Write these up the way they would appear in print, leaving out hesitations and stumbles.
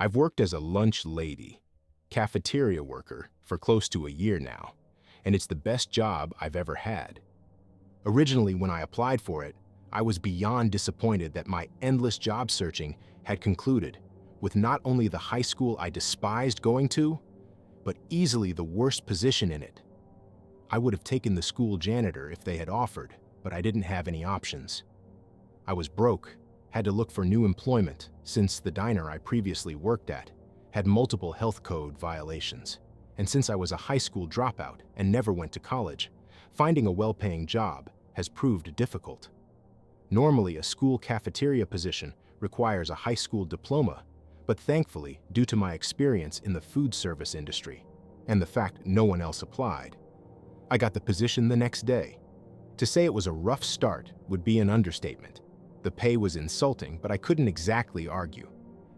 I've worked as a lunch lady, cafeteria worker for close to a year now, and it's the best job I've ever had. Originally, when I applied for it, I was beyond disappointed that my endless job searching had concluded with not only the high school I despised going to, but easily the worst position in it. I would have taken the school janitor if they had offered, but I didn't have any options. I was broke, had to look for new employment since the diner I previously worked at had multiple health code violations. And since I was a high school dropout and never went to college, finding a well-paying job has proved difficult. Normally, a school cafeteria position requires a high school diploma, but thankfully, due to my experience in the food service industry and the fact no one else applied, I got the position the next day. To say it was a rough start would be an understatement. The pay was insulting, but I couldn't exactly argue.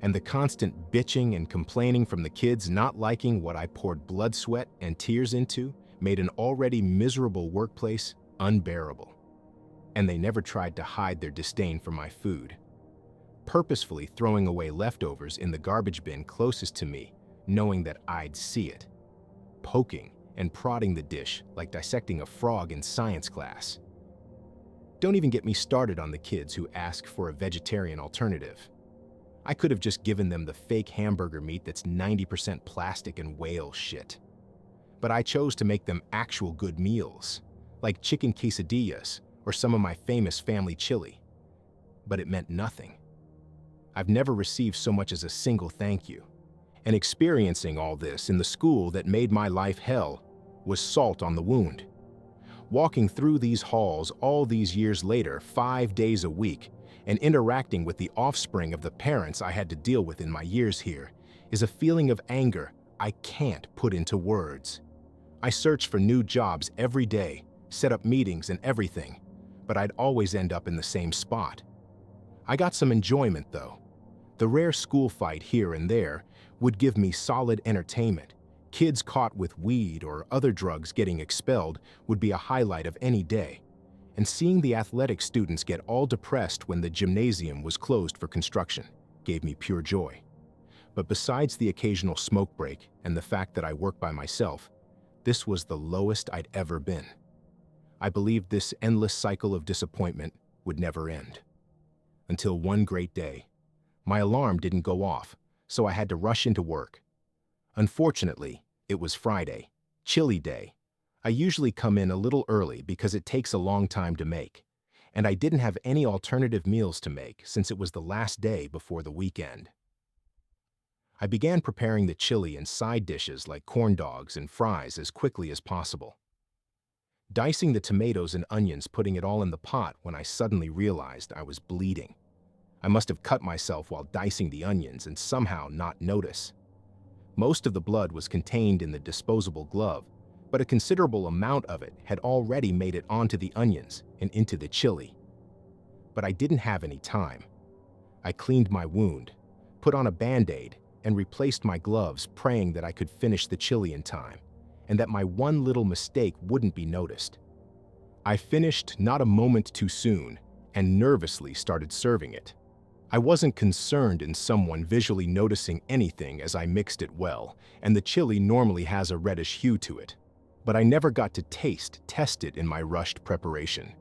And the constant bitching and complaining from the kids not liking what I poured blood, sweat, and tears into made an already miserable workplace unbearable. And they never tried to hide their disdain for my food, purposefully throwing away leftovers in the garbage bin closest to me, knowing that I'd see it, poking and prodding the dish like dissecting a frog in science class. Don't even get me started on the kids who ask for a vegetarian alternative. I could have just given them the fake hamburger meat that's 90% plastic and whale shit. But I chose to make them actual good meals, like chicken quesadillas or some of my famous family chili. But it meant nothing. I've never received so much as a single thank you. And experiencing all this in the school that made my life hell was salt on the wound. Walking through these halls all these years later, 5 days a week, and interacting with the offspring of the parents I had to deal with in my years here, is a feeling of anger I can't put into words. I searched for new jobs every day, set up meetings and everything, but I'd always end up in the same spot. I got some enjoyment though. The rare school fight here and there would give me solid entertainment. Kids caught with weed or other drugs getting expelled would be a highlight of any day. And seeing the athletic students get all depressed when the gymnasium was closed for construction gave me pure joy. But besides the occasional smoke break and the fact that I work by myself, this was the lowest I'd ever been. I believed this endless cycle of disappointment would never end. Until one great day, my alarm didn't go off, so I had to rush into work. Unfortunately, it was Friday, chili day. I usually come in a little early because it takes a long time to make, and I didn't have any alternative meals to make since it was the last day before the weekend. I began preparing the chili and side dishes like corn dogs and fries as quickly as possible. Dicing the tomatoes and onions, putting it all in the pot when I suddenly realized I was bleeding. I must have cut myself while dicing the onions and somehow not notice. Most of the blood was contained in the disposable glove, but a considerable amount of it had already made it onto the onions and into the chili. But I didn't have any time. I cleaned my wound, put on a Band-Aid, and replaced my gloves, praying that I could finish the chili in time, and that my one little mistake wouldn't be noticed. I finished not a moment too soon, and nervously started serving it. I wasn't concerned in someone visually noticing anything as I mixed it well, and the chili normally has a reddish hue to it. But I never got to test it in my rushed preparation.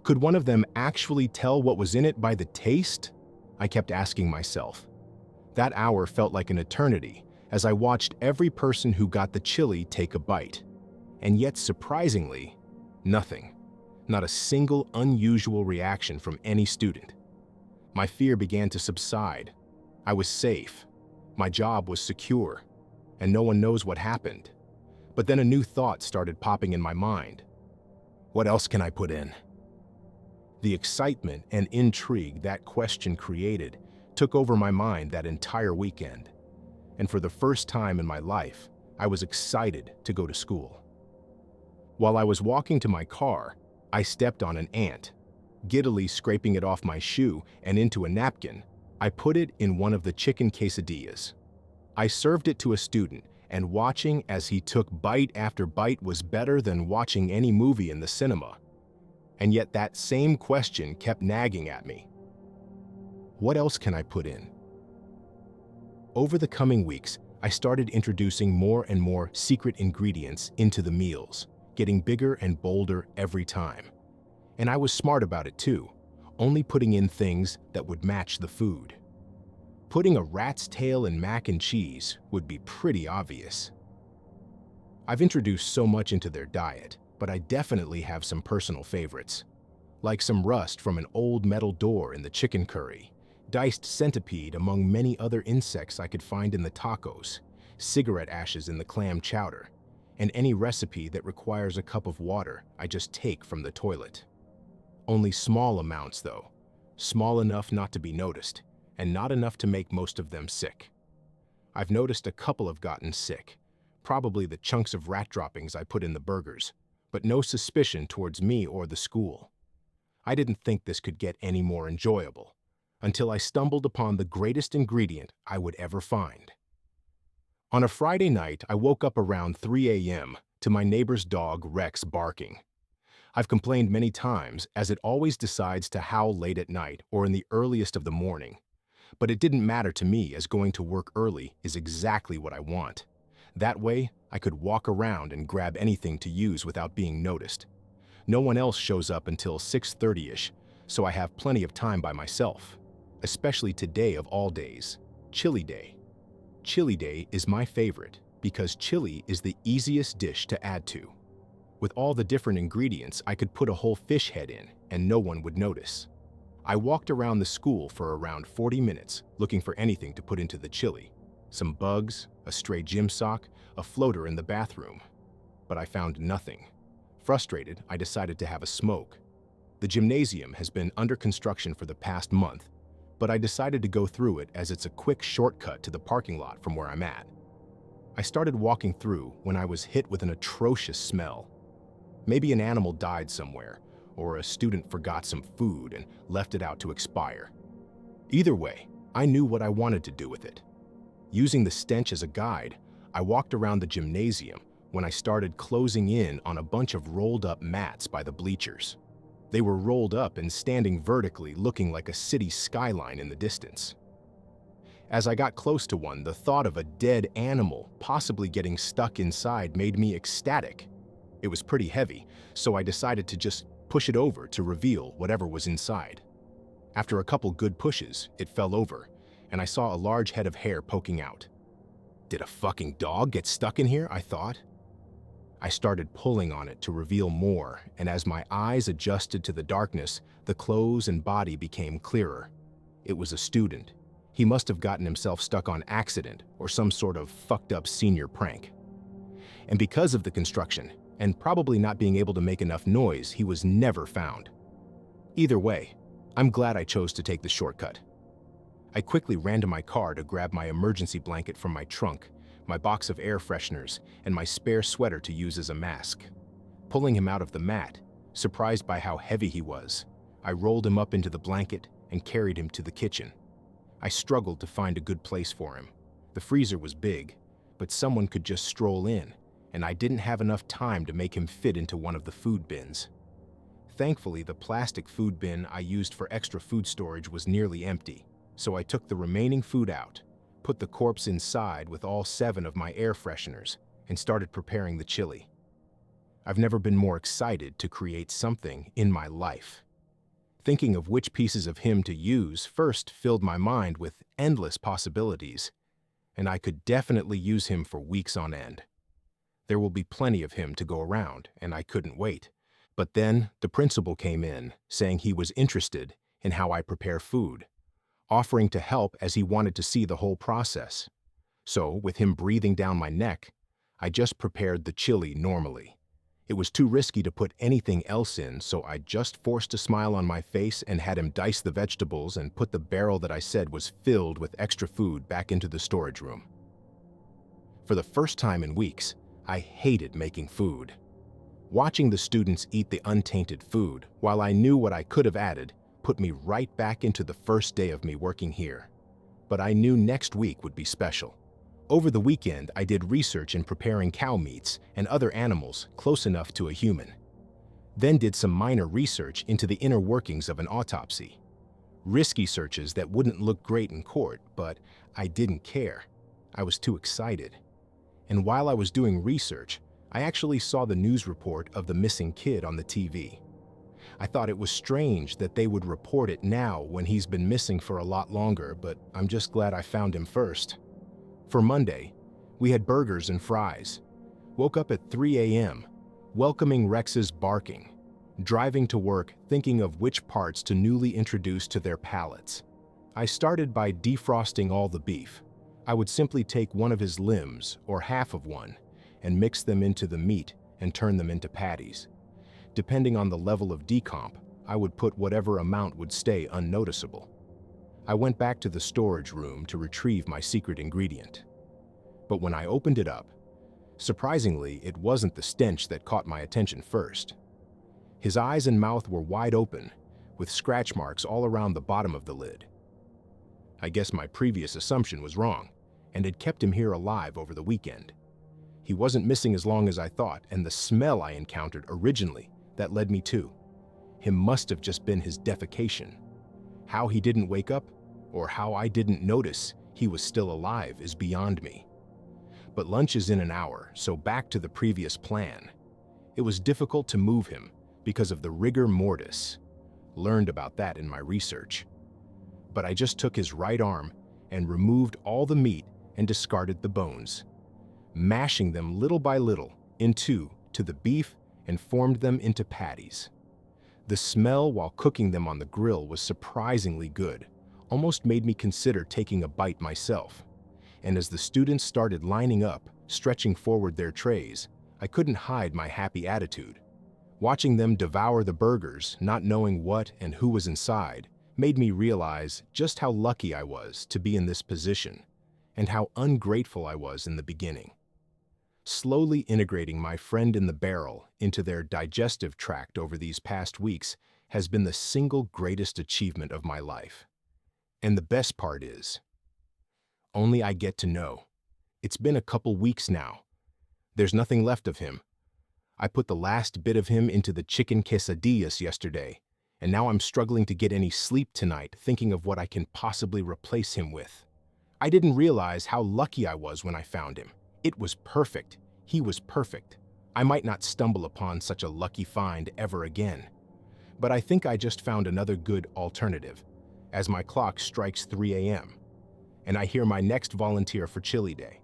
Could one of them actually tell what was in it by the taste? I kept asking myself. That hour felt like an eternity as I watched every person who got the chili take a bite. And yet, surprisingly, nothing. Not a single unusual reaction from any student. My fear began to subside. I was safe. My job was secure. And no one knows what happened. But then a new thought started popping in my mind. What else can I put in? The excitement and intrigue that question created took over my mind that entire weekend. And for the first time in my life, I was excited to go to school. While I was walking to my car, I stepped on an ant. Giddily scraping it off my shoe and into a napkin, I put it in one of the chicken quesadillas. I served it to a student, and watching as he took bite after bite was better than watching any movie in the cinema. And yet that same question kept nagging at me. What else can I put in? Over the coming weeks, I started introducing more and more secret ingredients into the meals, getting bigger and bolder every time. And I was smart about it too, only putting in things that would match the food. Putting a rat's tail in mac and cheese would be pretty obvious. I've introduced so much into their diet, but I definitely have some personal favorites, like some rust from an old metal door in the chicken curry, diced centipede among many other insects I could find in the tacos, cigarette ashes in the clam chowder, and any recipe that requires a cup of water I just take from the toilet. Only small amounts though, small enough not to be noticed, and not enough to make most of them sick. I've noticed a couple have gotten sick, probably the chunks of rat droppings I put in the burgers, but no suspicion towards me or the school. I didn't think this could get any more enjoyable, until I stumbled upon the greatest ingredient I would ever find. On a Friday night, I woke up around 3 a.m. to my neighbor's dog Rex barking. I've complained many times as it always decides to howl late at night or in the earliest of the morning. But it didn't matter to me as going to work early is exactly what I want. That way, I could walk around and grab anything to use without being noticed. No one else shows up until 6:30-ish, so I have plenty of time by myself. Especially today of all days, Chili Day. Chili Day is my favorite because chili is the easiest dish to add to. With all the different ingredients, I could put a whole fish head in and no one would notice. I walked around the school for around 40 minutes looking for anything to put into the chili. Some bugs, a stray gym sock, a floater in the bathroom. But I found nothing. Frustrated, I decided to have a smoke. The gymnasium has been under construction for the past month, but I decided to go through it as it's a quick shortcut to the parking lot from where I'm at. I started walking through when I was hit with an atrocious smell. Maybe an animal died somewhere, or a student forgot some food and left it out to expire. Either way, I knew what I wanted to do with it. Using the stench as a guide, I walked around the gymnasium when I started closing in on a bunch of rolled up mats by the bleachers. They were rolled up and standing vertically, looking like a city skyline in the distance. As I got close to one, the thought of a dead animal possibly getting stuck inside made me ecstatic. It was pretty heavy, so I decided to just push it over to reveal whatever was inside. After a couple good pushes, it fell over, and I saw a large head of hair poking out. Did a fucking dog get stuck in here? I thought. I started pulling on it to reveal more, and as my eyes adjusted to the darkness, the clothes and body became clearer. It was a student. He must have gotten himself stuck on accident or some sort of fucked up senior prank. And because of the construction, and probably not being able to make enough noise, he was never found. Either way, I'm glad I chose to take the shortcut. I quickly ran to my car to grab my emergency blanket from my trunk, my box of air fresheners, and my spare sweater to use as a mask. Pulling him out of the mat, surprised by how heavy he was, I rolled him up into the blanket and carried him to the kitchen. I struggled to find a good place for him. The freezer was big, but someone could just stroll in, and I didn't have enough time to make him fit into one of the food bins. Thankfully, the plastic food bin I used for extra food storage was nearly empty, so I took the remaining food out, put the corpse inside with all 7 of my air fresheners, and started preparing the chili. I've never been more excited to create something in my life. Thinking of which pieces of him to use first filled my mind with endless possibilities, and I could definitely use him for weeks on end. There will be plenty of him to go around, and I couldn't wait. But then the principal came in, saying he was interested in how I prepare food, offering to help as he wanted to see the whole process. So, with him breathing down my neck, I just prepared the chili normally. It was too risky to put anything else in, so I just forced a smile on my face and had him dice the vegetables and put the barrel that I said was filled with extra food back into the storage room. For the first time in weeks, I hated making food. Watching the students eat the untainted food, while I knew what I could have added, put me right back into the first day of me working here. But I knew next week would be special. Over the weekend, I did research in preparing cow meats and other animals close enough to a human. Then did some minor research into the inner workings of an autopsy. Risky searches that wouldn't look great in court, but I didn't care. I was too excited. And while I was doing research, I actually saw the news report of the missing kid on the TV. I thought it was strange that they would report it now when he's been missing for a lot longer, but I'm just glad I found him first. For Monday, we had burgers and fries. Woke up at 3 a.m., welcoming Rex's barking, driving to work thinking of which parts to newly introduce to their palates. I started by defrosting all the beef. I would simply take one of his limbs, or half of one, and mix them into the meat and turn them into patties. Depending on the level of decomp, I would put whatever amount would stay unnoticeable. I went back to the storage room to retrieve my secret ingredient. But when I opened it up, surprisingly, it wasn't the stench that caught my attention first. His eyes and mouth were wide open, with scratch marks all around the bottom of the lid. I guess my previous assumption was wrong, and had kept him here alive over the weekend. He wasn't missing as long as I thought, and the smell I encountered originally that led me to him must have just been his defecation. How he didn't wake up, or how I didn't notice he was still alive, is beyond me. But lunch is in an hour, so back to the previous plan. It was difficult to move him because of the rigor mortis. Learned about that in my research. But I just took his right arm and removed all the meat and discarded the bones, mashing them little by little into the beef and formed them into patties. The smell while cooking them on the grill was surprisingly good, almost made me consider taking a bite myself. And as the students started lining up, stretching forward their trays, I couldn't hide my happy attitude. Watching them devour the burgers, not knowing what and who was inside, made me realize just how lucky I was to be in this position, and how ungrateful I was in the beginning. Slowly integrating my friend in the barrel into their digestive tract over these past weeks has been the single greatest achievement of my life. And the best part is, only I get to know. It's been a couple weeks now. There's nothing left of him. I put the last bit of him into the chicken quesadillas yesterday, and now I'm struggling to get any sleep tonight thinking of what I can possibly replace him with. I didn't realize how lucky I was when I found him. It was perfect. He was perfect. I might not stumble upon such a lucky find ever again. But I think I just found another good alternative, as my clock strikes 3 a.m., and I hear my next volunteer for Chili Day.